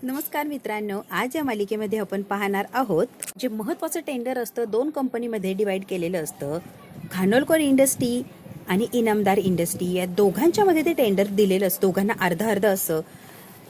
नमस्कार मित्रांनो, आज या मालिकेमध्ये आपण पाहणार आहोत जे महत्त्वाचं टेंडर असतं 2 कंपनीमध्ये डिवाइड केलेलं असतं. खानोलकर इंडस्ट्री आणि इनामदार इंडस्ट्री या दोघांच्या मध्ये ते टेंडर दिलेलं असतं. दोघांना अर्ध अर्ध असं.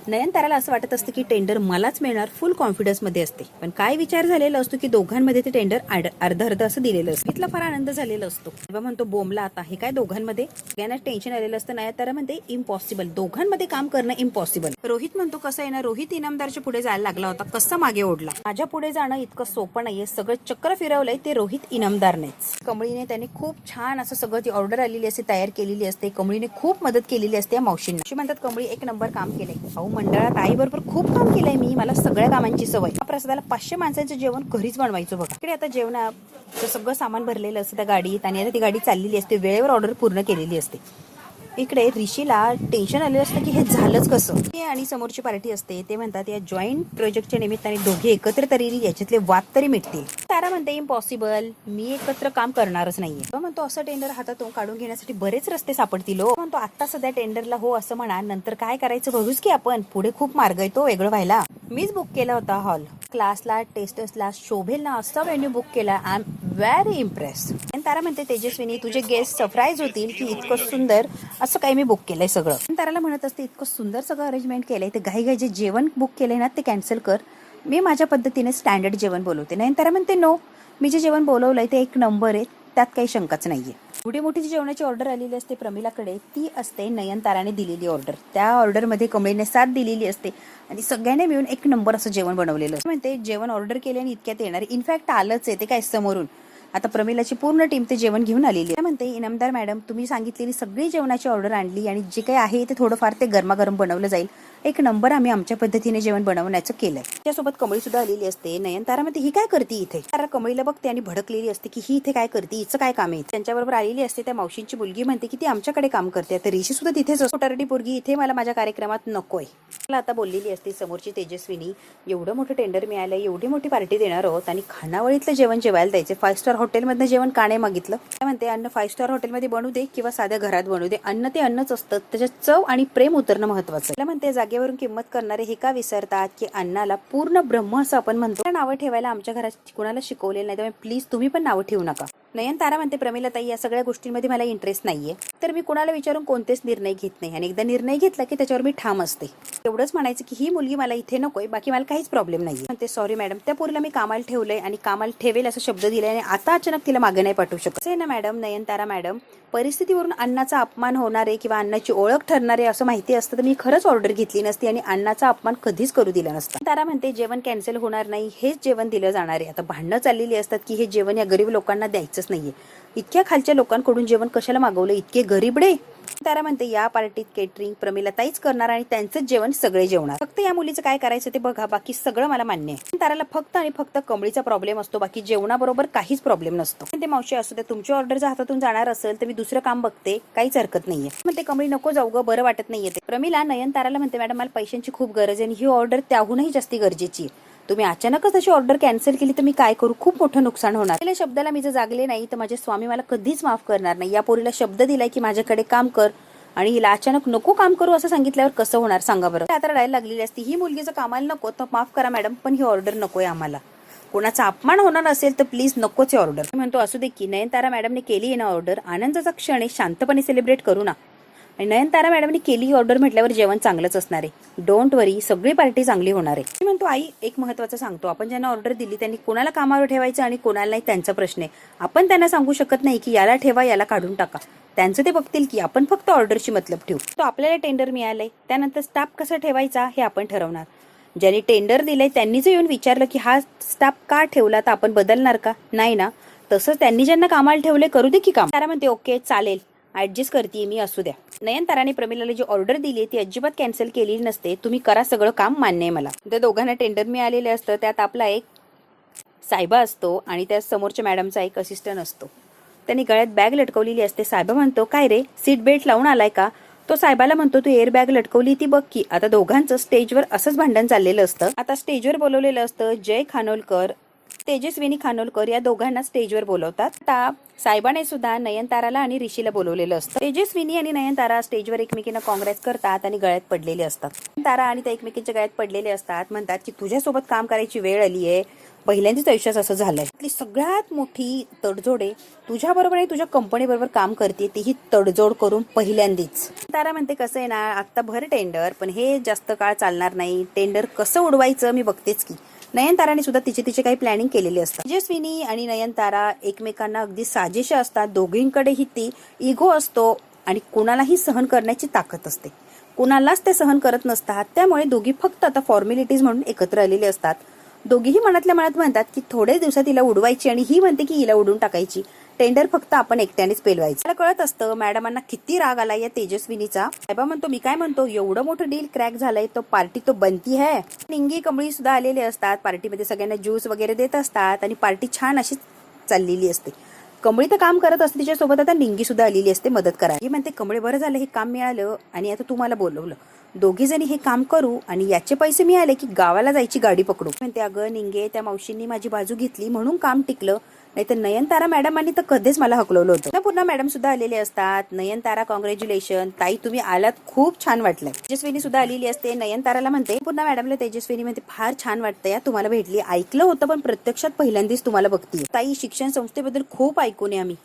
नयनताराला असं वाटत असतं की टेंडर मलाच मिळणार, फुल कॉन्फिडन्समध्ये असते. पण काय विचार झालेला असतो की दोघांमध्ये ते टेंडर अर्ध अर्ध असं दिलेलं असतं. इथला फार आनंद झालेला असतो. तेव्हा म्हणतो बोमला आता हे काय दोघांमध्ये, यांना टेन्शन आलेलं असतं. नयनतारा म्हणते इम्पॉसिबल, दोघांमध्ये काम करणं इम्पॉसिबल. रोहित म्हणतो कसं आहे ना, रोहित इनामदारच्या पुढे जायला लागला होता, कसं मागे ओढला. माझ्या पुढे जाणं इतकं सोपं नाहीये, सगळं चक्र फिरवलंय ते रोहित इनामदार नाहीच. कमळीने त्यांनी खूप छान असं सगळं ती ऑर्डर आलेली असते, तयार केलेली असते. कमळीने खूप मदत केलेली असते या मावशींना. अशी म्हणतात कमळी एक नंबर काम केलंय. अहो मंडळात आई बरोबर खूप काम केलंय मी, मला सगळ्या कामांची सवय. प्रसादाला 500 माणसांचं जेवण घरीच बनवायचं बघा. इकडे आता जेवणाचं सगळं सामान भरलेलं असतं त्या गाडीत आणि आता ती गाडी चाललेली असते, वेळेवर ऑर्डर पूर्ण केलेली असते. इकडे ऋषीला टेन्शन आलेलं असतं की हे झालंच कसं. आणि समोरची पार्टी असते, ते म्हणतात या जॉईंट प्रोजेक्टच्या निमित्ताने दोघे एकत्र तरी याच्यातले वाद तरी मिटतील. तारा म्हणते इम्पॉसिबल, मी एकत्र काम करणारच नाहीये. तो म्हणतो असं टेंडर हातातून काढून घेण्यासाठी बरेच रस्ते सापडतील. म्हणतो आता सध्या टेंडरला हो असं म्हणा, नंतर काय करायचं बघूच की आपण, पुढे खूप मार्ग आहे तो वेगळं व्हायला. मीच बुक केला होता हॉल, क्लासला टेस्टर्सला शोभेल ना असा वेन्यू बुक केला. I am very impress. Tara म्हणते तेजस्विनी तुझे गेस्ट सरप्राईज होतील की इतकं सुंदर असं काही मी बुक केलंय सगळं. ताराला म्हणत असते इतकं सुंदर सगळं अरेंजमेंट केलंय, ते घाई जे जेवण बुक केलंय ना ते कॅन्सल कर, मी माझ्या पद्धतीने स्टँडर्ड जेवण बोलवते. नयनतारा म्हणते नो, मी जे जेवण बोलवलंय ते एक नंबर आहे, त्यात काही शंकाच नाहीये. एवढी मोठी जी जेवणाची ऑर्डर आलेली असते प्रमिलाकडे, ती असते नयनताराने दिलेली ऑर्डर. त्या ऑर्डरमध्ये कमळीने 7 दिलेली असते आणि सगळ्यांनी मिळून एक नंबर असं जेवण बनवलेलं. म्हणते जेवण ऑर्डर केले आणि इतक्यात येणार, इनफॅक्ट आलंच आहे ते काय समोरून. आता प्रमिलाची पूर्ण टीम ते जेवण घेऊन आलेली आहे. म्हणते इनामदार मॅडम तुम्ही सांगितलेली सगळी जेवणाची ऑर्डर आणली आणि जे काही आहे ते थोडंफार ते गरमागरम बनवलं जाईल. एक नंबर आम्ही आमच्या पद्धतीने जेवण बनवण्याचं केलंय. त्यासोबत कमळी सुद्धा आलेली असते. नयनतारा म्हणते ही काय करते इथे. तारा कमळीला बघते आणि भडकलेली असते की ही इथे काय करते, हिचं काय काम आहे. त्यांच्याबरोबर आलेली असते त्या मावशींची मुलगी, म्हणते की ती आमच्याकडे काम करते. तर ऋषी सुद्धा तिथेच असतो. टरडी पोरगी इथे मला माझ्या कार्यक्रमात नकोय. मला आता बोललेली असते समोरची तेजस्विनी, एवढं मोठं टेंडर मिळालंय, एवढी मोठी पार्टी देणार आहोत आणि खानावळीतलं जेवण जेवायला द्यायचे. 5 स्टार हॉटेलमधनं जेवण का नाही मागितलं. काय म्हणते अन्न 5 स्टार हॉटेलमध्ये बनवू दे किंवा साध्या घरात बनवू दे, अन्न ते अन्नच असतं, त्याच्यात चव आणि प्रेम उतरणं महत्वाचं. त्याला म्हणते जागेवरून किंमत करणारे हे का विसरतात की अन्नाला पूर्ण ब्रह्म असं आपण म्हणतो. नावं ठेवायला आमच्या घरात कुणाला शिकवलेलं नाही, त्यामुळे प्लीज तुम्ही पण नावं ठेवू नका. नयनतारा म्हणते प्रमिला ताई या सगळ्या गोष्टींमध्ये मला इंटरेस्ट नाहीये, तर मी कुणाला विचारून कोणतेच निर्णय घेत नाही आणि एकदा निर्णय घेतला की त्याच्यावर मी ठाम असते. एवढंच म्हणायचं की ही मुलगी मला इथे नकोय, बाकी मला काहीच प्रॉब्लेम नाहीये. म्हणते सॉरी मॅडम, त्या पोरीला मी कामाला ठेवलंय आणि कामाला ठेवेल असं शब्द दिलाय आणि आता अचानक तिला मागे नाही पाठवू शकत. आहे ना मॅडम, नयनतारा मॅडम, परिस्थितीवरून अन्नाचा अपमान होणार आहे किंवा अन्नाची ओळख ठरणार आहे असं माहिती असतं तर मी खरंच ऑर्डर घेतली नसती आणि अन्नाचा अपमान कधीच करू दिला नसता. तारा म्हणते जेवण कॅन्सल होणार नाही, हेच जेवण दिलं जाणार आहे. आता भांडणं चाललेली असतात की हे जेवण या गरीब लोकांना द्यायचंच नाहीये. इतक्या खालच्या लोकांकडून जेवण कशाला मागवलं, इतके गरीबडे. तारा म्हणते या पार्टीत केटरिंग प्रमिला ताईच करणार आणि त्यांचंच जेवण सगळे जेवणार. फक्त या मुलीचं काय करायचं ते बघा, बाकी सगळं मला मान्य आहे. ताराला फक्त आणि फक्त कमळीचा प्रॉब्लेम असतो, बाकी जेवणाबरोबर काहीच प्रॉब्लेम नसतो. ते मावशी असू दे, तुमची ऑर्डर जर हातातून जाणार असेल तर मी दुसरं काम बघते, काहीच हरकत नाहीये. म्हणते कमळी नको जाऊ ग, बरं वाटत नाहीये ते. प्रमिला नयनताराला म्हणते मॅडम मला पैशांची खूप गरज आहे आणि ही ऑर्डर त्याहूनही जास्ती गरजेची आहे. तुम्ही अचानकच अशी ऑर्डर कॅन्सल केली तर मी काय करू, खूप मोठं नुकसान होणार. पहिल्या शब्दाला मी जर जागले नाही तर माझे स्वामी मला कधीच माफ करणार नाही. या पोरीला शब्द दिलाय की माझ्याकडे काम कर आणि हिला अचानक नको काम करू असं सांगितल्यावर कसं होणार सांगा बरं. आता रडायला लागलेली असती, ही मुलगी जर कामाला नको तर माफ करा मॅडम, पण ही ऑर्डर नकोय आम्हाला. कोणाचा अपमान होणार असेल तर प्लीज नकोच ऑर्डर. म्हणतो असू दे की नयनतारा मॅडमने केली आहे ना ऑर्डर, आनंदाचा क्षण आहे, शांतपणे सेलिब्रेट करू ना. आणि नयनतारा मॅडमने केली ऑर्डर म्हटल्यावर जेवण चांगलंच असणार आहे, डोंट वरी, सगळी पार्टी चांगली होणार आहे. मी म्हणतो आई एक महत्वाचं सांगतो, आपण ज्यांना ऑर्डर दिली त्यांनी कोणाला कामावर ठेवायचं आणि कोणाला नाही त्यांचा प्रश्न आहे. आपण त्यांना सांगू शकत नाही की याला ठेवा याला काढून टाका, त्यांचं ते बघतील की आपण फक्त ऑर्डरची मतलब ठेवू. तो आपल्याला टेंडर मिळालंय, त्यानंतर स्टाफ कसा ठेवायचा हे आपण ठरवणार. ज्यांनी टेंडर दिलंय त्यांनी जर येऊन विचारलं की हा स्टाफ का ठेवला तर आपण बदलणार का, नाही ना. तसंच त्यांनी ज्यांना कामाला ठेवले करू दे की काम. तारा म्हणते ओके चालेल, ऍडजस्ट करते मी, असू द्या. नयनताराने प्रमिलाला जी ऑर्डर दिली ती अजिबात कॅन्सल केलेली नसते, तुम्ही करा सगळं काम, मान्य आहे मला. त्या दोघांना टेंडर मिळालेले असतं, त्यात आपला एक साहेबा असतो आणि त्या समोरच्या मॅडमचा एक असिस्टंट असतो. त्यांनी गळ्यात बॅग लटकवलेली असते. साहेबा म्हणतो काय रे सीट बेल्ट लावून आलाय का. तो साहेबाला म्हणतो तू एअर बॅग लटकवली ती बघ की. आता दोघांचं स्टेजवर असंच भांडण चाललेलं असतं. आता स्टेजवर बोलवलेलं असतं जय खानोलकर तेजस्विनी खानोलकर या दोघांना स्टेजवर बोलवतात. आता साहेबाने सुद्धा नयनताराला आणि ऋषीला बोलवलेलं असतं. तेजस्विनी आणि नयनतारा स्टेजवर एकमेकींना काँग्रेस करतात आणि गळ्यात पडलेले असतात. तारा आणि त्या एकमेकींच्या गळ्यात पडलेले असतात. म्हणतात की तुझ्यासोबत काम करायची वेळ आली आहे. पहिल्यांदाच आयुष्यात असं झालंय. ती सगळ्यात मोठी तडजोड आहे. तुझ्या बरोबर आणि तुझ्या कंपनी बरोबर काम करते तीही तडजोड करून पहिल्यांदाच. तारा म्हणते कसं आहे ना, आता भर टेंडर, पण हे जास्त काळ चालणार नाही. टेंडर कसं उडवायचं मी बघतेच की. नयनताराने सुद्धा तिचे काही प्लॅनिंग केलेली असतात. तेजस्विनी आणि नयनतारा एकमेकांना अगदी साजेशा असतात. दोघींकडेही ती इगो असतो आणि कुणालाही सहन करण्याची ताकद असते. कुणालाच ते सहन करत नसतात. त्यामुळे दोघी फक्त आता फॉर्मॅलिटीज म्हणून एकत्र आलेले असतात. दोघीही मनातल्या मनात म्हणतात की थोडे दिवसात हिला उडवायची आणि ही म्हणते की हिला उडून टाकायची. टेंडर फक्त आपण एकट्यानेच पेलवायचं. मला कळत असतं मॅडमांना किती राग आला या तेजस्विनीचा. साहेबा म्हणतो मी काय म्हणतो, एवढं मोठं डील क्रॅक झालंय तो पार्टी तो बनती है. निंगी कमळी सुद्धा आलेले असतात. पार्टीमध्ये सगळ्यांना ज्यूस वगैरे देत असतात आणि पार्टी छान अशी चाललेली असते. कमळी तर काम करत असते तिच्यासोबत. आता निंगी सुद्धा आलेली असते मदत करायला. ही म्हणते कमळे बरं झालं हे काम मिळालं आणि आता तू मला बोलवलं. दोघी जणी हे काम करू आणि याचे पैसे मिळाले की गावाला जायची गाडी पकडू. म्हणते अगं निंगे त्या मावशींनी माझी बाजू घेतली म्हणून काम टिकलं, नाहीतर नयनतारा मॅडमांनी तर कधीच मला हकलवलं होतं. पुन्हा मॅडम सुद्धा आलेले असतात. नयनतारा कॉंग्रॅच्युलेशन ताई, तुम्ही आलात, खूप छान वाटलंय. तेजस्विनी सुद्धा आलेली असते. नयनताराला म्हणते पुन्हा मॅडमला तेजस्विनी म्हणते फार छान वाटतंय तुम्हाला भेटली. ऐकलं होतं पण प्रत्यक्षात पहिल्यांदाच तुम्हाला बघतीये ताई. शिक्षण संस्थेबद्दल खूप ऐकून आम्ही.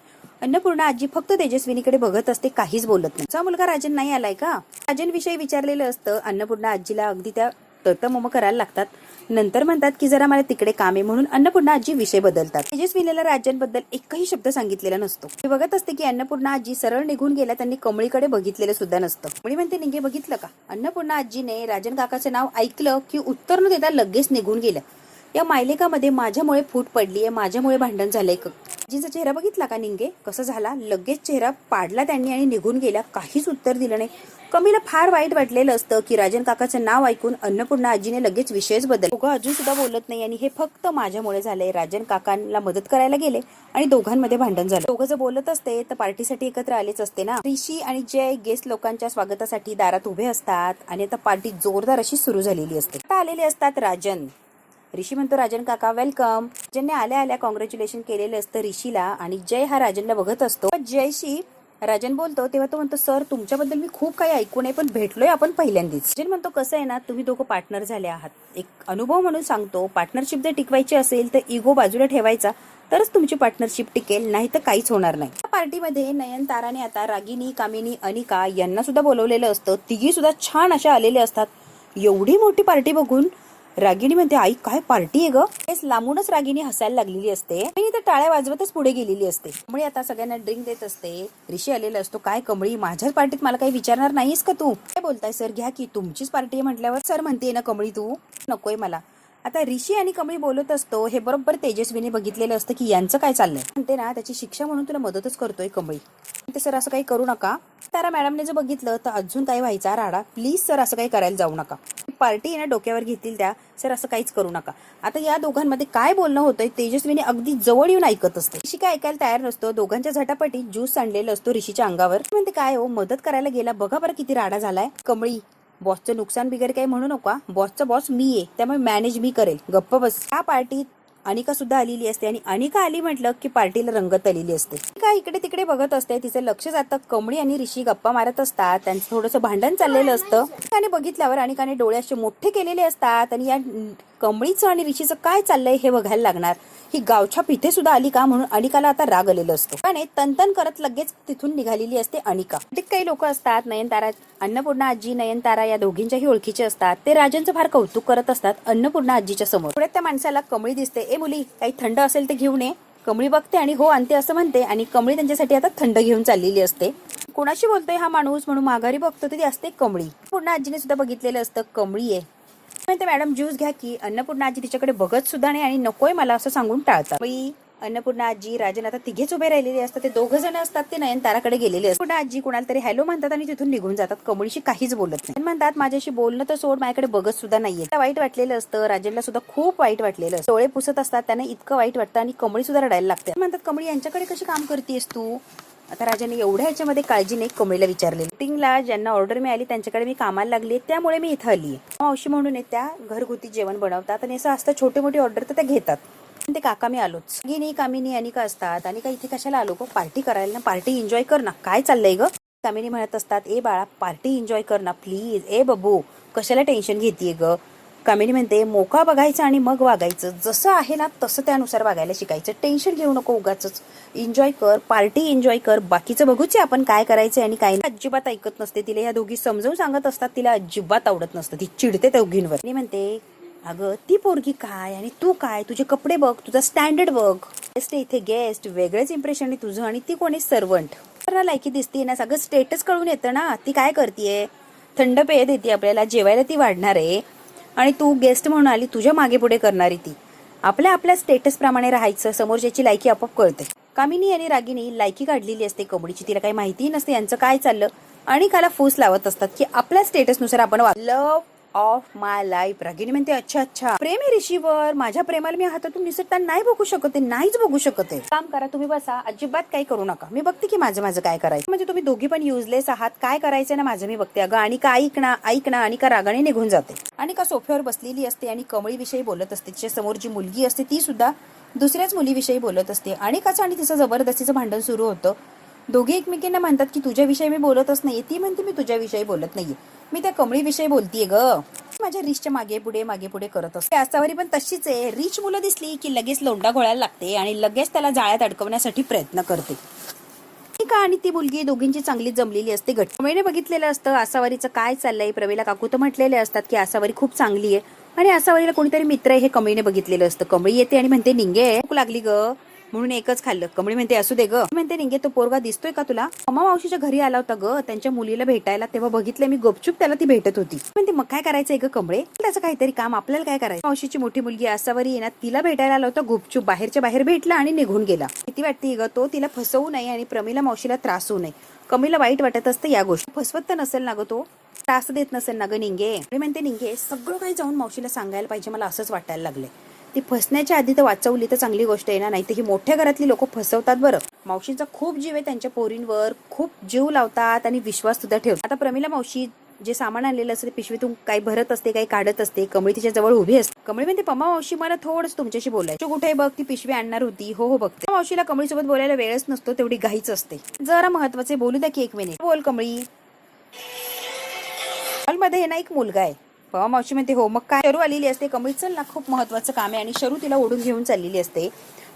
अन्नपूर्णा आजी फक्त तेजस्विनीकडे बघत असते, काहीच बोलत नाही. तुझा मुलगा राजन नाही आलाय का? राजन विषयी विचारलेलं असतं. अन्नपूर्णा आजीला अगदी त्या तळतमोम करायला लागतात. नंतर म्हणतात की जरा मला तिकडे काम आहे म्हणून अन्नपूर्णा आजी विषय बदलतात. तेजस्विनीला राजन बद्दल एकही शब्द सांगितलेला नसतो. ती बघत असते की अन्नपूर्णा आजी सरळ निघून गेल्या. त्यांनी कमळीकडे बघितलेलं सुद्धा नसतं. कमळी म्हणते निघे बघितलं का? अन्नपूर्णा आजीने राजन काकाचं नाव ऐकलं की उत्तर न देता लगेच निघून गेलं. या मायलेकामध्ये माझ्यामुळे फूट पडलीये, माझ्यामुळे भांडण झालंय. आजीचा चेहरा बघितला का निंगे कसं झाला? लगेच चेहरा पाडला त्यांनी आणि निघून गेल्या. काहीच उत्तर दिलं नाही. कमीला फार वाईट वाटलेलं असतं की राजन काकाचं नाव ऐकून अन्नपूर्णा आजीने लगेच विषयच बदल. दोघं अजून सुद्धा बोलत नाही आणि हे फक्त माझ्यामुळे झालंय. राजन काकांना मदत करायला गेले आणि दोघांमध्ये भांडण झालं. दोघं जर बोलत असते तर पार्टीसाठी एकत्र आलेच असते ना. ऋषी आणि जय गेस्ट लोकांच्या स्वागतासाठी दारात उभे असतात आणि आता पार्टी जोरदार अशी सुरू झालेली असते. आता आलेले असतात राजन. ऋषी म्हणतो राजन काका वेलकम. राजनने आल्या आल्या कॉंग्रॅच्युलेशन केलेलं असतं ऋषीला आणि जय हा राजनला बघत असतो. जयशी राजन बोलतो तेव्हा तो म्हणतो सर तुमच्याबद्दल मी खूप काही ऐकून आहे पण भेटलोय आपण पहिल्यांदाच. राजन म्हणतो कसं आहे ना, तुम्ही दोघं पार्टनर झाले आहात. एक अनुभव म्हणून सांगतो, पार्टनरशिप जर टिकवायची असेल तर इगो बाजूला ठेवायचा, तरच तुमची पार्टनरशिप टिकेल, नाही तर काहीच होणार नाही. या पार्टीमध्ये नयनताराने आता रागिनी, कामिनी, अनिका यांना सुद्धा बोलवलेलं असतं. तिघी सुद्धा छान अशा आलेले असतात. एवढी मोठी पार्टी बघून रागिनी म्हणते आई काय पार्टी आहे ग. लांबूनच रागिनी हसायला लागलेली असते आणि तर टाळ्या वाजवतच पुढे गेलेली असते. कमळी आता सगळ्यांना ड्रिंक देत असते. ऋषी आलेला असतो. काय कमळी माझ्याच पार्टीत मला काही विचारणार नाहीस का तू? काय बोलताय सर, घ्या की तुमचीच पार्टी आहे म्हटल्यावर. सर म्हणते ना कमळी तू नकोय मला. आता ऋषी आणि कमळी बोलत असतो. हे बरोबर तेजस्वीने बघितलेलं असतं की यांचं काय चाललंय. म्हणते ना त्याची शिक्षा म्हणून तुला मदतच करतोय कमळी. ते सर असं काही करू नका. तारा मॅडमने जर बघितलं तर अजून काय व्हायचा राडा. प्लीज सर असं काही करायला जाऊ नका. पार्टी ना डोक्यावर घेतील त्या. सर असं काहीच करू नका. आता या दोघांमध्ये काय बोलणं होतंय तेजस्वीने अगदी जवळ येऊन ऐकत असते. ऋषी काय ऐकायला तयार नसतो. दोघांच्या झटापटीत ज्यूस सांडलेलं असतो ऋषीच्या अंगावर. म्हणते काय हो मदत करायला गेला बघा बरं किती राडा झालाय. कमळी बॉसचं नुकसान बिगर काही म्हणू नका. बॉसचा बॉस मी आहे त्यामुळे मॅनेज मी करेल. गप्प बस. या पार्टीत अनिका सुद्धा आलेली असते आणि अनिका आली म्हटलं की पार्टीला रंगत आलेली असते. काय इकडे तिकडे बघत असते. तिचं लक्ष जातं कमळी आणि ऋषी गप्पा मारत असतात. त्यांचं थोडंसं भांडण चाललेलं असतं. अनिकाने बघितल्यावर अनिकाने डोळे असे मोठे केलेले असतात आणि या कमळीचं आणि ऋषीचं काय चाललंय हे बघायला लागणार. ही गावच्या पिथे सुद्धा आली का म्हणून अनिकाला आता राग आलेला असतो. आणि तनतन करत लगेच तिथून निघालेली असते अनिका. काही लोक असतात नयनतारा, अन्नपूर्णा आजी, नयनतारा या दोघींच्याही ओळखीचे असतात. ते राजनचं फार कौतुक करत असतात अन्नपूर्णा आजीच्या समोर. पुढे त्या माणसाला कमळी दिसते. ए मुली काही थंड असेल ते घेऊन ये. कमळी बघते आणि हो आणते असं म्हणते आणि कमळी त्यांच्यासाठी आता थंड घेऊन चाललेली असते. कोणाशी बोलतोय हा माणूस म्हणून माघारी बघतो ती असते कमळी. पूर्ण आजीने सुद्धा बघितलेलं असतं कमळी आहे. म्हणते मॅडम ज्यूस घ्या की. अन्नपूर्णा आजी तिच्याकडे बघत सुद्धा नाही आणि नकोय मला असं सांगून टाळतात. अन्नपूर्णा आजी राजन आता तिघेच उभे राहिलेले असतात. ते दोघ जण असतात ते नयनताराकडे गेलेले असतात. पूर्ण आजी कुणाला तरी हॅलो म्हणतात आणि तिथून निघून जातात. कमळीशी काहीच बोलत नाही. म्हणतात माझ्याशी बोलणं तर सोड माझ्याकडे बघत सुद्धा नाहीये. वाईट वाटलेलं असतं. राजनला सुद्धा खूप वाईट वाटलेलं असतं. डोळे पुसत असतात त्यांना इतकं वाईट वाटतं आणि कमळी सुद्धा रडायला लागते. म्हणतात कमळी यांच्याकडे कशी काम करतेस तू. आता राजाने एवढ्या ह्याच्यामध्ये काळजी नाही कमळीला विचारले. मीटिंगला ज्यांना ऑर्डर मिळाली त्यांच्याकडे मी कामाला लागली त्यामुळे मी इथं आली. मावशी म्हणून त्या घरगुती जेवण बनवतात आणि असं असतं छोटी मोठी ऑर्डर तर त्या घेतात. ते काका मी आलोच. गिनी कामिनी अनिका असतात. आणि का इथे कशाला आलो गो? पार्टी करायला ना. पार्टी एन्जॉय कर ना. काय चाललंय ग? कामिनी म्हणत असतात, ए बाळा पार्टी एन्जॉय कर ना प्लीज. ए बबू कशाला टेन्शन घेतीये ग? कामिनी म्हणते, मोका बघायचं आणि मग वागायचं. जसं आहे ना तसं त्यानुसार वागायला शिकायचं. टेन्शन घेऊ नको उगाच. एन्जॉय कर, पार्टी एन्जॉय कर. बाकीचं बघूच आपण काय करायचं आणि काय नाही. अजिबात ऐकत नसते. तिला या दोघी समजावून सांगत असतात. तिला अजिबात आवडत नसतं. ती चिडते त्या दोघींवर. मी म्हणते, अगं ती पोरगी काय आणि तू काय? तुझे कपडे बघ, तुझा स्टँडर्ड बघ. गेस्ट इथे गेस्ट, वेगळंच इम्प्रेशन आहे तुझं. आणि ती कोणी सर्वंट लायकी दिसते ना. सगळं स्टेटस कळून येतं ना. ती काय करतीये? थंड पेय देते आपल्याला, जेवायला ती वाढणार आहे. आणि तू गेस्ट म्हणून आली, तुझ्या मागे पुढे करणारी ती. आपल्या स्टेटस प्रमाणे राहायचं. समोरच्याची लायकी आपोआप कळते. कामिनी आणि रागिनी लायकी काढलेली असते कबड्डीची. तिला काही माहिती नसते यांचं काय चाललं. आणि काला फूस लावत असतात की आपल्या स्टेटसनुसार आपण love of my life. Ragini म्हणते, अच्छा अच्छा प्रेम आहे ऋषीवर. माझ्या प्रेमाला मी हातातून निसटता नाही बघू शकत आहे. नाहीच बघू शकत आहे. काम करा तुम्ही, बसा, अजिबात काही करू नका. मी बघते की माझं काय करायचं. म्हणजे तुम्ही दोघी पण युजलेस आहात. काय करायचं ना माझं मी बघते. अगं आणि का ऐक ना. आणि का रागाने निघून जाते. आणि का सोफ्यावर बसलेली असते आणि कमळीविषयी बोलत असते. तिच्या समोर जी मुलगी असते ती सुद्धा दुसऱ्याच मुलीविषयी बोलत असते. आणि तिचं जबरदस्तीचं भांडण सुरू होतं. दोघे एकमेकींना म्हणतात की तुझ्याविषयी मी बोलतच नाहीये. ती म्हणते मी तुझ्याविषयी बोलत नाहीये, मी त्या कमळीविषयी बोलतीये ग. माझ्या रिचच्या मागे पुढे करत असते. आसावरी पण तशीच आहे. रिच मुलं दिसली की लगेच लोंडा घोळायला लागते आणि लगेच त्याला जाळ्यात अडकवण्यासाठी प्रयत्न करते. का आणि ती मुलगी दोघींची चांगली जमलेली असते. कमळीने बघितलेलं असतं आसावरीचं काय चाललंय. प्रवीला काकू तर म्हटलेले असतात की आसावरी खूप चांगली आहे आणि आसावरीला कोणीतरी मित्र आहे हे कमळीने बघितलेलं असतं. कमळी येते आणि म्हणते, निंगे भूक लागली ग म्हणून एकच खाल्लं. कमळी म्हणते, असू दे ग. म्हणते, निंगे तो पोरगा दिसतोय का तुला? मम्मा मावशीच्या घरी आला होता ग त्यांच्या मुलीला भेटायला. तेव्हा बघितलं मी गुपचूप त्याला ती भेटत होती. म्हणते, मग काय करायचंय ग कमळे? त्याचं काहीतरी काम, आपल्याला काय करायचं? मावशीची मोठी मुलगी आसावरी आहे ना, तिला भेटायला आला होता गुपचूप. बाहेरच्या बाहेर भेटला आणि निघून गेला. किती वाटते ग तो तिला फसवू नये आणि प्रमिला मावशीला त्रास होऊ नये. कमळीला वाईट वाटत असतं या गोष्टी. फसवत तर नसेल ना ग तो, त्रास देत नसेल ना ग निंगे. म्हणते, निंगे सगळं काही जाऊन मावशीला सांगायला पाहिजे. मला असंच वाटायला लागलंय. ती फसण्याच्या आधी तर वाचवली तर चांगली गोष्ट आहे ना. नाही तर ही मोठ्या घरातली लोक फसवतात बरं. मावशींचा खूप जीव आहे त्यांच्या पोरींवर. खूप जीव लावतात आणि विश्वास सुद्धा ठेवतात. आता प्रमिला मावशी जे सामान आणलेलं असते पिशवीतून काही भरत असते, काही काढत असते. कमळी तिच्या जवळ उभी असते. कमळी म्हणते, पम्मा मावशी मला थोडंच तुमच्याशी बोलायचं. कुठे बघ ती पिशवी आणणार होती. हो बघते. मावशीला कमळीसोबत बोलायला वेळच नसतो, तेवढी घाईच असते. जरा महत्वाचे बोलू द्या की 1 मिनिट. बोल कमळी. हॉलमध्ये ना एक मुलगा आहे. पवा मावशी म्हणते, हो मग काय? शरू आलेली असते. कमळी, चल ना खूप महत्वाचं काम आहे. आणि शरू तिला ओढून घेऊन चाललेली असते.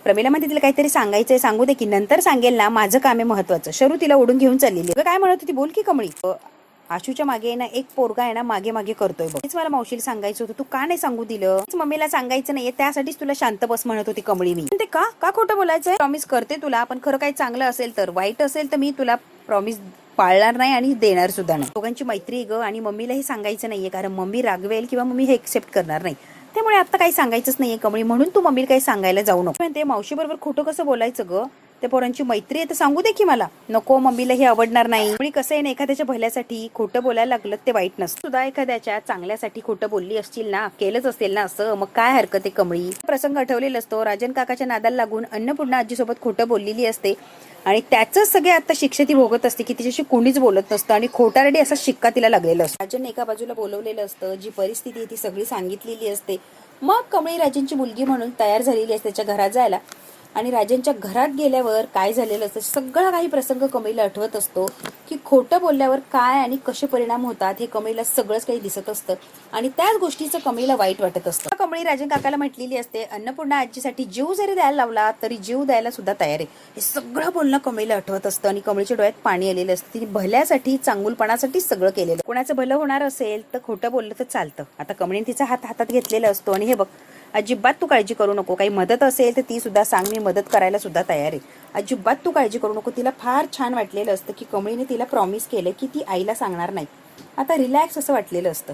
प्रमिला म्हणते, तिला काहीतरी सांगायचंय, सांगू दे की, नंतर सांगेल ना, माझं काम आहे महत्वाचं. शरू तिला ओढून घेऊन चाललेली. काय म्हणत होती बोल की कमळी. आशूच्या मागे ना एक पोरगा आहे ना, मागे करतोय बघ. मला मावशीला सांगायचं होतं, तू का नाही सांगू दिलं? मम्मीला सांगायचं नाहीये, त्यासाठीच तुला शांत बस म्हणत होती कमळी. मी म्हणते, का खोटं बोलायचंय? प्रॉमिस करते तुला, पण खरं काही चांगलं असेल तर. वाईट असेल तर मी तुला प्रॉमिस पाळणार नाही आणि देणार सुद्धा नाही. दोघांची मैत्री ग. आणि मम्मीलाही सांगायचं नाहीये, कारण मम्मी रागवेल किंवा मम्मी हे एक्सेप्ट करणार नाही. त्यामुळे आता काही सांगायचंच नाहीये कमळी, म्हणून तू मम्मीला काही सांगायला जाऊ नको. म्हणते, मावशी बरोबर खोटं कसं बोलायचं ग? त्या पोरांची मैत्री आहे तर सांगू दे की मला. नको, मम्मीला हे आवडणार नाही. आणि कसं आहे ना, एखाद्याच्या भल्यासाठी खोटं बोलायला लागलं ते वाईट नसतं. सुद्धा एखाद्याच्या चांगल्यासाठी खोटं बोलली असतील ना, केलंच असेल ना असं, मग काय हरकत आहे कमळी? प्रसंग आठवलेला असतो. राजन काकाच्या नादाला लागून अन्नपूर्णा आजीसोबत खोटं बोललेली असते आणि त्याच सगळे आता शिक्षा ती भोगत असते की तिच्याशी कोणीच बोलत नसतं आणि खोटारडी असा शिक्का तिला लागलेला असतो. राजन एका बाजूला बोलवलेलं असतं, जी परिस्थिती आहे ती सगळी सांगितलेली असते. मग कमळी राजनची मुलगी म्हणून तयार झालेली असते त्याच्या घरात जायला. आणि राजनच्या घरात गेल्यावर काय झालेलं असतं सगळा काही प्रसंग कमळीला आठवत असतो की खोटं बोलल्यावर काय आणि कसे परिणाम होतात हे कमळीला सगळंच काही दिसत असतं आणि त्याच गोष्टीचं कमळीला वाईट वाटत असतं. कमळी राजन काकाला म्हटलेली असते, अन्नपूर्णा आजीसाठी जीव जरी द्यायला लावला तरी जीव द्यायला सुद्धा तयार आहे. हे सगळं बोलणं कमळीला आठवत असतं आणि कमळीच्या डोळ्यात पाणी आलेलं असतं. तिने भल्यासाठी, चांगुलपणासाठी सगळं केलेलं. कोणाचं भलं होणार असेल तर खोटं बोललं तर चालतं. आता कमळीने तिचा हात हातात घेतलेला असतो आणि हे बघ, अजिबात तू काळजी करू नको. काही मदत असेल तर ती सुद्धा सांग, मी मदत करायला सुद्धा तयार आहे. अजिबात तू काळजी करू नको. तिला फार छान वाटलेलं असतं की कमळीने तिला प्रॉमिस केलं की ती आईला सांगणार नाही. आता रिलॅक्स असं वाटलेलं असतं.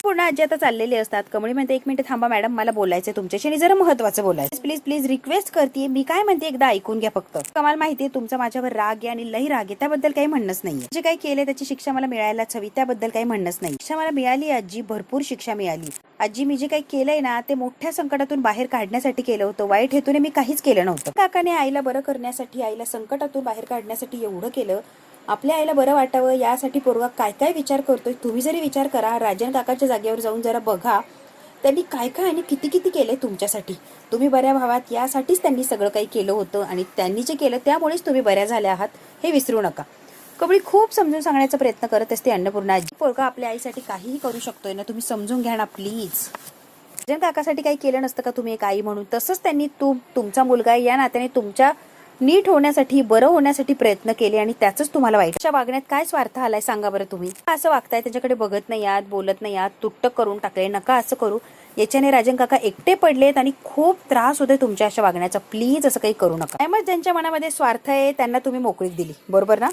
पूर्ण आजी आता चाललेली असतात. कमळी म्हणते, 1 मिनिट थांबा मॅडम, मला बोलायचंय तुमच्याशी आणि जरा महत्वाचं बोलायचं. प्लीज रिक्वेस्ट करते, मी काय म्हणते एकदा ऐकून घ्या फक्त. कमाल माहितीये तुमचा माझ्यावर राग आहे आणि लई राग आहे, त्याबद्दल काही म्हणणंच नाहीये. जे काही केले त्याची शिक्षा मला मिळायलाच हवी, त्याबद्दल काही म्हणणंच नाही. शिक्षा मला मिळाली आजी, भरपूर शिक्षा मिळाली आजी. मी जे काही केलंय ना ते मोठ्या संकटातून बाहेर काढण्यासाठी केलं होतं. वाईट हेतूने मी काहीच केलं नव्हतं. काकाने आईला बरं करण्यासाठी, आईला संकटातून बाहेर काढण्यासाठी एवढं केलं. आपल्या आईला बरं वाटावं यासाठी पोरगा काय काय विचार करतोय तुम्ही जरी विचार करा. राजन काकाच्या जागेवर जाऊन जरा बघा. त्यांनी काय काय आणि किती किती केलंय तुमच्यासाठी. तुम्ही बऱ्या व्हावात यासाठीच त्यांनी सगळं काही केलं होतं आणि त्यांनी जे केलं त्यामुळेच तुम्ही बऱ्या झाल्या आहात हे विसरू नका. कमळी खूप समजून सांगण्याचा प्रयत्न करत असते अन्नपूर्णा आजी. पोरगा आपल्या आईसाठी काहीही करू शकतोय ना, तुम्ही समजून घ्या ना प्लीज. राजन काकासाठी काही केलं नसतं का तुम्ही एक आई म्हणून? तसंच त्यांनी तुमचा मुलगा या नात्याने तुमच्या नीट होण्यासाठी, बरं होण्यासाठी प्रयत्न केले आणि त्याच तुम्हाला वाईट. अशा वागण्यात काय स्वार्थ आलाय सांगा बरं तुम्ही? असं वागताय, त्याच्याकडे बघत नाही आहात, बोलत नाही आहात, तुटक करून टाकले. नका असं करू. याच्याने राजन काका एकटे पडलेत आणि खूप त्रास होतोय तुमच्या अशा वागण्याचा. प्लीज असं काही करू नका. मग ज्यांच्या मनामध्ये स्वार्थ आहे त्यांना तुम्ही मोकळीक दिली, बरोबर ना?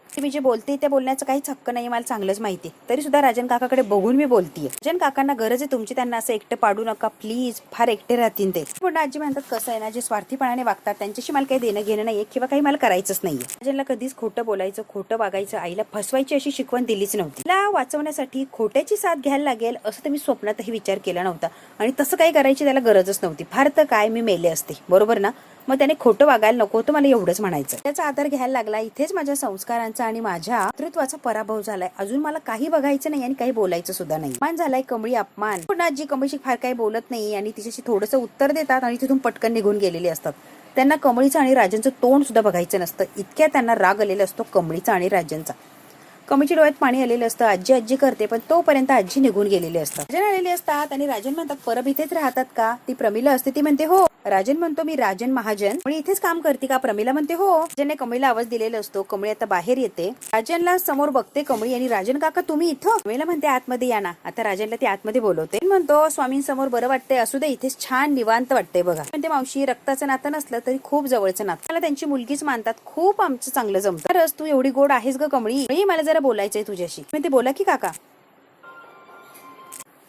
मी जे बोलते त्या बोलण्याचं काहीच हक्क नाही, मला चांगलंच माहिती. तरी सुद्धा राजन काकाकडे बघून मी बोलतीये. राजन काकांना गरज आहे तुमची, त्यांना असं एकटं पाडू नका प्लीज. फार एकटे राहतील ते. पण आजी म्हणतात कसं आहे ना, जे स्वार्थीपणाने वागतात त्यांच्याशी मला काही देणं घेणं नाहीये किंवा काही मला करायचंच नाहीये. राजनला कधीच खोटं बोलायचं, खोटं वागायचं, आईला फसवायची अशी शिकवण दिलीच नव्हती. तिला वाचवण्यासाठी खोट्याची साथ घ्यायला लागेल असं तर मी स्वप्नातही विचार केला नव्हता आणि तसं काही करायची त्याला गरजच नव्हती. फार तर काय मी मेले असते, बरोबर ना? मग त्याने खोटं वागायला नको होतं, मला एवढंच म्हणायचं. त्याचा आदर घ्यायला लागला. इथेच माझ्या संस्कारांचा आणि माझ्या मातृत्वाचा पराभव झालाय. अजून मला काही बघायचं नाही आणि काही बोलायचं सुद्धा नाही. अपमान झालाय कमळी, अपमान. पण आजी कमळीशी फार काही बोलत नाही आणि तिच्याशी थोडंसं उत्तर देतात आणि तिथून पटकन निघून गेलेले असतात. त्यांना कमळीचं आणि राजनचं तोंड सुद्धा बघायचं नसतं, इतक्या त्यांना राग आलेला असतो कमळीचा आणि राजनचा. कमळीच्या डोळ्यात पाणी आलेलं असतं. आजी आजी करते पण तोपर्यंत आजी निघून गेलेले असतात. राजन आलेले असतात आणि राजन म्हणतात परब इथेच राहतात का? ती प्रमिला असते. ती म्हणते हो. राजन म्हणतो मी राजन महाजन पण इथेच काम करते का? प्रमिला म्हणते हो. राजनने कमळीला आवाज दिलेला असतो. कमळी आता बाहेर येते. राजनला समोर बघते कमळी आणि राजन काका तुम्ही इथं? प्रमिला म्हणते आतमध्ये या ना. आता राजनला ती आतमध्ये बोलवते. म्हणतो स्वामींसमोर बरं वाटतंय, असू दे इथेच छान निवांत वाटतंय बघा. म्हणते मावशी रक्ताचं नातं नसलं तरी खूप जवळचं नातं. मला त्यांची मुलगीच मानतात, खूप आमचं चांगलं जमतं. खरंच तू एवढी गोड आहेस ग कमळी, मला जरा बोलायचंय तुझ्याशी. म्हणते बोला की काका.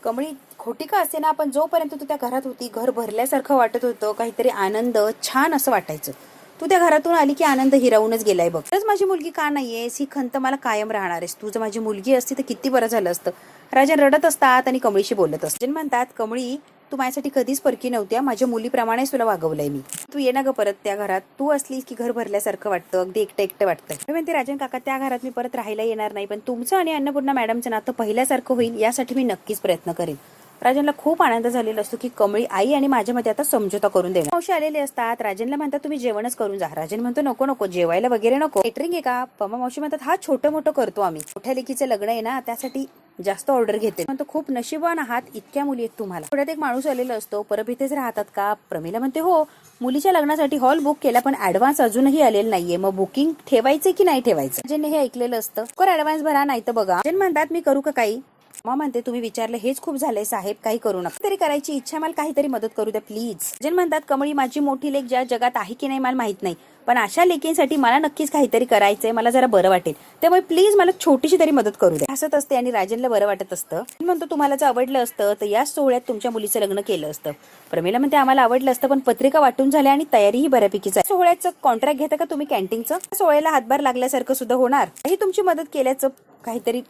कमळी खोटी का असे ना, पण जोपर्यंत तू त्या घरात होती घर भरल्यासारखं वाटत होतं, काहीतरी आनंद छान असं वाटायचं. तू त्या घरातून आली की आनंद हिरावूनच गेलाय बघ. खरंच माझी मुलगी का नाहीयेस ही खंत मला कायम राहणार आहेस. तू जर माझी मुलगी असती तर किती बरं झालं असतं. राजन रडत असतात आणि कमळीशी बोलत असतात. राजन म्हणतात कमळी तू माझ्यासाठी कधीच परकी नव्हती, माझ्या मुलीप्रमाणेच तुला वागवलंय मी. तू ये ना ग परत त्या घरात. तू असलीस की घर भरल्यासारखं वाटतं, अगदी एकटं एकटं वाटतं. मी म्हणते राजन काका त्या घरात मी परत राहायला येणार नाही, पण तुमचं आणि अन्नपूर्णा मॅडमचं नातं पहिल्यासारखं होईल यासाठी मी नक्कीच प्रयत्न करेन. राजनला खूप आनंद झालेला असतो की कमळी आई आणि माझ्यामध्ये आता समझोता करून देणार. मावशी आलेले असतात. राजनला म्हणतात तुम्ही जेवणच करून जा. राजन म्हणतो नको नको जेवायला वगैरे नको. केटरिंग आहे का? पमा मावशी म्हणतात हा छोटं मोठं करतो आम्ही, मोठ्या लेकीचं लग्न आहे ना त्यासाठी जास्त ऑर्डर घेते. म्हणतो खूप नशीबवान आहात, इतक्या मुली आहेत तुम्हाला. पुढ्यात एक माणूस आलेला असतो. परब इथेच राहतात का? प्रमिला म्हणते हो. मुलीच्या लग्नासाठी हॉल बुक केला पण ऍडव्हान्स अजूनही आलेला नाहीये, मग बुकिंग ठेवायचं की नाही ठेवायचं? राजनने हे ऐकलेलं असतं. ऍडव्हान्स भरा नाही तर बघा. राजन म्हणतात मी करू का काही? मग म्हणते तुम्ही विचारलं हेच खूप झालंय साहेब, काही करू नका. तरी करायची इच्छा, मला काहीतरी मदत करू द्या प्लीज. राजन म्हणतात कमळी माझी मोठी लेक ज्या जगात आहे की नाही मला माहित नाही, पण अशा लेकींसाठी मला नक्कीच काहीतरी करायचंय, मला जरा बरं वाटेल, त्यामुळे प्लीज मला छोटीशी तरी मदत करू द्या. हसत असते आणि राजनला बरं वाटत असतं. म्हणतो तुम्हाला जर आवडलं असतं तर या सोहळ्यात तुमच्या मुलीचं लग्न केलं असतं. प्रमिला म्हणते आम्हाला आवडलं असतं पण पत्रिका वाटून झाल्या आणि तयारीही बऱ्यापैकीच आहे. सोहळ्याचं कॉन्ट्रॅक्ट घेता का तुम्ही कॅन्टीनचं? सोहळ्याला हातभार लागल्यासारखं सुद्धा होणार, ही तुमची मदत केल्याचं काहीतरी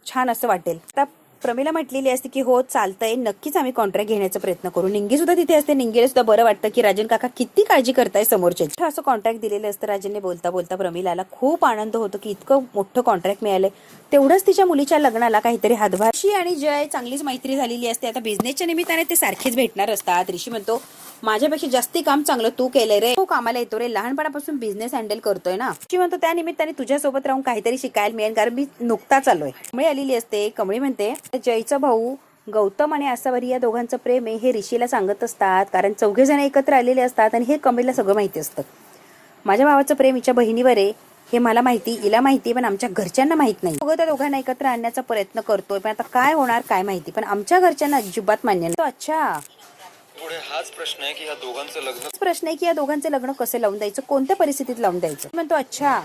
छान असं वाटेल. आता प्रमिला म्हटलेली असते की हो चालतंय, नक्कीच आम्ही कॉन्ट्रॅक्ट घेण्याचा प्रयत्न करू. निंगी सुद्धा तिथे असते. निंगीला सुद्धा बरं वाटतं की राजन काका किती काळजी करताय समोरचे. असं कॉन्ट्रॅक्ट दिलेलं असतं. राजनने बोलता बोलता प्रमिलाला खूप आनंद होतो की इतकं मोठं कॉन्ट्रॅक्ट मिळालंय. तेवढंच तिच्या मुलीच्या लग्नाला काहीतरी हातभार. ऋषी आणि जय चांगलीच मैत्री झालेली असते. आता बिझनेसच्या निमित्ताने ते सारखेच भेटणार असतात. ऋषी म्हणतो माझ्यापेक्षा जास्ती काम चांगलं तू केलंय रे, तो कामाला येतो रे, लहानपणापासून बिझनेस हँडल करतोय ना. ऋषी म्हणतो त्या निमित्ताने तुझ्यासोबत राहून काहीतरी शिकायला मिळेल, कारण मी नुकताच आलोय. कमळी आलेली असते. कमळी म्हणते जयचा भाऊ गौतम आणि आसावरी या दोघांचं प्रेम आहे हे ऋषीला सांगत असतात, कारण चौघे जण एकत्र आलेले असतात आणि हे कमळीला सगळं माहिती असतं. माझ्या भावाचं प्रेम हिच्या बहिणीवर आहे हे मला माहिती, हिला माहिती, पण आमच्या घरच्यांना माहित नाही. त्या दोघांना एकत्र आणण्याचा प्रयत्न करतोय, पण आता काय होणार काय माहिती, पण आमच्या घरच्यांना अजिबात मान्य नाही. अच्छा पुढे हाच प्रश्न आहे की या दोघांचं लग्न कसं लावून द्यायचं, कोणत्या परिस्थितीत लावून द्यायचं. म्हणतो अच्छा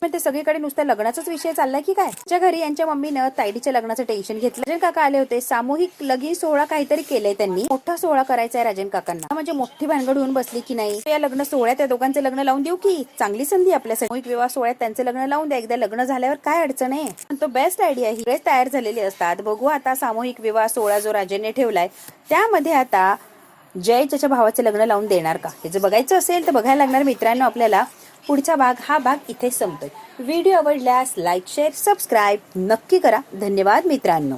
ते सगळीकडे नुसत्या लग्नाचाच विषय चाललाय की काय. त्या घरी यांच्या मम्मीनं तायडीच्या लग्नाचं टेन्शन घेतलं. राजन काका आले होते. सामूहिक लगीन सोहळा काहीतरी केलंय त्यांनी, मोठा सोहळा करायचा आहे राजन काकांना. म्हणजे मोठी भानगड होऊन बसली की नाही या लग्न सोहळ्यात त्या दोघांचे लग्न लावून देऊ की, चांगली संधी आपल्यासाठी. सामूहिक विवाह सोहळ्यात त्यांचे लग्न लावून द्या, एकदा लग्न झाल्यावर काय अडचण आहे. तो बेस्ट आयडिया ही. सगळेच तयार झालेले असतात. बघू आता सामूहिक विवाह सोहळा जो राजनने ठेवलाय त्यामध्ये आता जय त्याच्या भावाचे लग्न लावून देणार का, हे जर बघायचं असेल तर बघायला लागणार मित्रांनो आपल्याला. पुढचा भाग, हा भाग इथेच संपतोय. व्हिडिओ आवडल्यास लाईक शेअर सबस्क्राईब नक्की करा. धन्यवाद मित्रांनो.